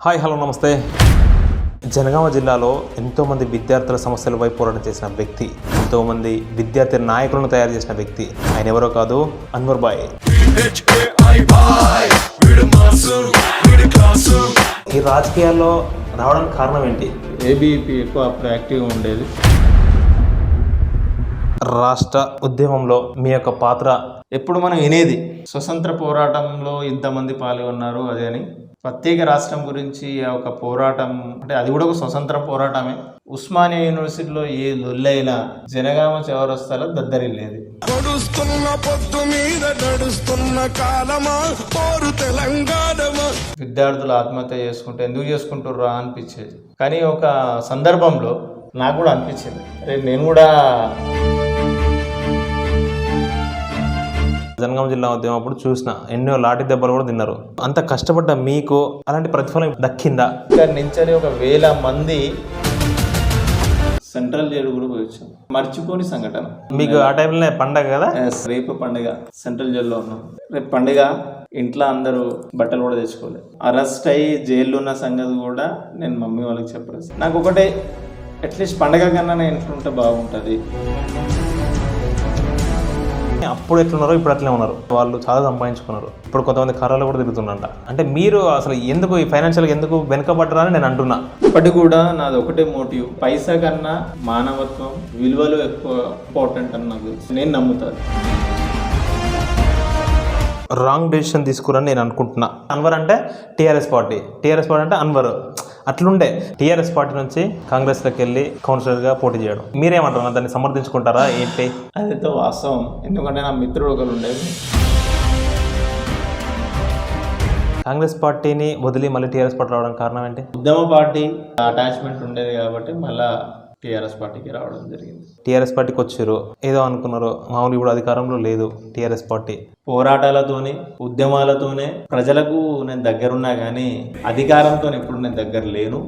Hi hello నమస్తే. జనగామ జిల్లాలో ఎంతోమంది విద్యార్థుల సమస్యలపై పోరాటం చేసిన వ్యక్తి, ఎంతోమంది విద్యార్థి నాయకులను తయారు చేసిన వ్యక్తి, ఆయన ఎవరో కాదు అన్వర్ బాయ్. ఈ రాజకీయాల్లో రావడానికి కారణం ఏంటి? ఏబీపీ ఎక్కువ అప్పుడు యాక్టివ్గా ఉండేది. రాష్ట్ర ఉద్యమంలో మీ యొక్క పాత్ర ఎప్పుడు మనం వినేది స్వతంత్ర పోరాటంలో ఇంతమంది పాల్గొన్నారు అదే అని. ప్రత్యేక రాష్ట్రం గురించి ఒక పోరాటం అంటే అది కూడా ఒక స్వతంత్ర పోరాటమే. ఉస్మానియా యూనివర్సిటీలో ఏ లొల్లైనా జనగామ చౌరస్తాలో దద్దరిల్లేది. విద్యార్థులు ఆత్మహత్య చేసుకుంటే ఎందుకు చేసుకుంటుర్రా అనిపించేది. కానీ ఒక సందర్భంలో నాకు కూడా అనిపించింది, అరే నేను కూడా జనగామ జిల్లా ఉద్యమం అప్పుడు చూసిన ఎన్నో లాఠీ దెబ్బలు కూడా తిన్నారు. అంత కష్టపడ్డ మీకు అలాంటి ప్రతిఫలం దక్కిందా? ఇక్కడ నుంచి 1000 మంది సెంట్రల్ జైలు కూడా పోయొచ్చు. మర్చిపోని సంఘటన. మీకు ఆ టైంలో పండగ కదా? రేపు పండుగ, సెంట్రల్ జైల్లో ఉన్నాం. రేపు పండుగ, ఇంట్లో అందరూ బట్టలు కూడా తెచ్చుకోలేదు. అరెస్ట్ అయ్యి జైల్లో ఉన్న సంగతి కూడా నేను మమ్మీ వాళ్ళకి చెప్పలేదు. నాకు ఒకటే, అట్లీస్ట్ పండగ కన్నా నేను ఇంట్లో ఉంటే బాగుంటుంది. అప్పుడు ఎట్లున్నారో ఇప్పుడు అట్లే ఉన్నారు. వాళ్ళు చాలా సంపాదించుకున్నారు. ఇప్పుడు కొంతమంది కర్రలు కూడా తిరుగుతుందంట. అంటే మీరు అసలు ఎందుకు ఈ ఫైనాన్షియల్గా ఎందుకు వెనుకబడ్డరా అని నేను అంటున్నా. ఇప్పటికి కూడా నాది ఒకటే మోటివ్, పైసా కన్నా మానవత్వం, విలువలు ఎక్కువ ఇంపార్టెంట్ అని నాకు నేను నమ్ముతాను. రాంగ్ డెసిషన్ తీసుకురని నేను అనుకుంటున్నా. అన్వర్ అంటే టీఆర్ఎస్ పార్టీ అంటే అన్వర్ అట్లుండే. టీఆర్ఎస్ పార్టీ నుంచి కాంగ్రెస్లోకి వెళ్ళి కౌన్సిలర్గా పోటీ చేయడం, మీరేమంటారు? దాన్ని సమర్థించుకుంటారా ఏంటి? అదైతే వాస్తవం. ఎందుకంటే నా మిత్రుడు ఒకరు ఉండేది. కాంగ్రెస్ పార్టీని వదిలి మళ్ళీ టీఆర్ఎస్ పార్టీ రావడం కారణం ఏంటి? ఉద్యమ పార్టీ అటాచ్మెంట్ ఉండేది కాబట్టి మళ్ళా టీఆర్ఎస్ పార్టీకి రావడం జరిగింది. టీఆర్ఎస్ పార్టీకి వచ్చారు, ఏదో అనుకున్నారు. మామూలు ఇప్పుడు అధికారంలో లేదు టీఆర్ఎస్ పార్టీ. పోరాటాలతోనే, ఉద్యమాలతోనే ప్రజలకు నేను దగ్గరున్నా కానీ అధికారంతో ఎప్పుడు నేను దగ్గర లేను.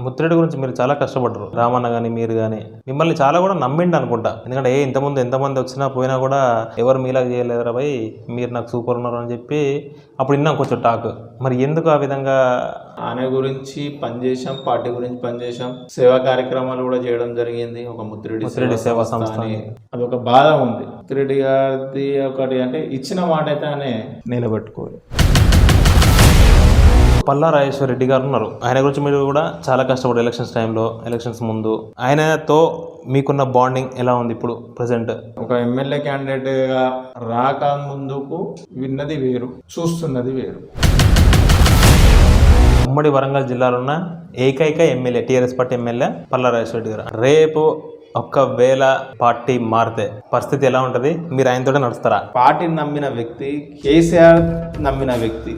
ముత్తిరెడ్డి గురించి మీరు చాలా కష్టపడ్డారు. రామన్న కానీ మీరు కానీ మిమ్మల్ని చాలా కూడా నమ్మిండి అనుకుంటా. ఎందుకంటే ఇంతకుముందు ఎంతమంది వచ్చినా పోయినా కూడా ఎవరు మీలాగా చేయలేదురా భయ్, మీరు నాకు సూపర్ ఉన్నారు అని చెప్పి అప్పుడు విన్నాం కొంచెం టాక్. మరి ఎందుకు ఆ విధంగా? ఆయన గురించి పనిచేసాం, పార్టీ గురించి పనిచేసాం, సేవా కార్యక్రమాలు కూడా చేయడం జరిగింది. ఒక ముత్తిరెడ్డి సేవా సంస్థ అని. అదొక బాధ ఉంది. ముత్తిరెడ్డి గారిది ఒకటి అంటే ఇచ్చిన మాట అయితే ఆయన నిలబెట్టుకోవాలి. పల్లా రాజేశ్వర రెడ్డి గారు ఉన్నారు. ఆయన గురించి మీరు కూడా చాలా కష్టపడ్డారు ఎలక్షన్స్ టైంలో, ఎలక్షన్స్ ముందు. ఆయనతో మీకున్న బాండింగ్ ఎలా ఉంది ఇప్పుడు ప్రజెంట్? ఒక ఎమ్మెల్యే క్యాండిడేట్గా రాక ముందుకు విన్నది వేరు, చూస్తున్నది వేరు. ఉమ్మడి వరంగల్ జిల్లాలో ఉన్న ఏకైక MLA, TRS party MLA Palla Rajeshwara Reddy గారు. రేపు ఒక్కవేళ పార్టీ మారితే పరిస్థితి ఎలా ఉంటుంది? మీరు ఆయనతోనే నడుస్తారా? పార్టీని నమ్మిన వ్యక్తి, కేసీఆర్ నమ్మిన వ్యక్తి,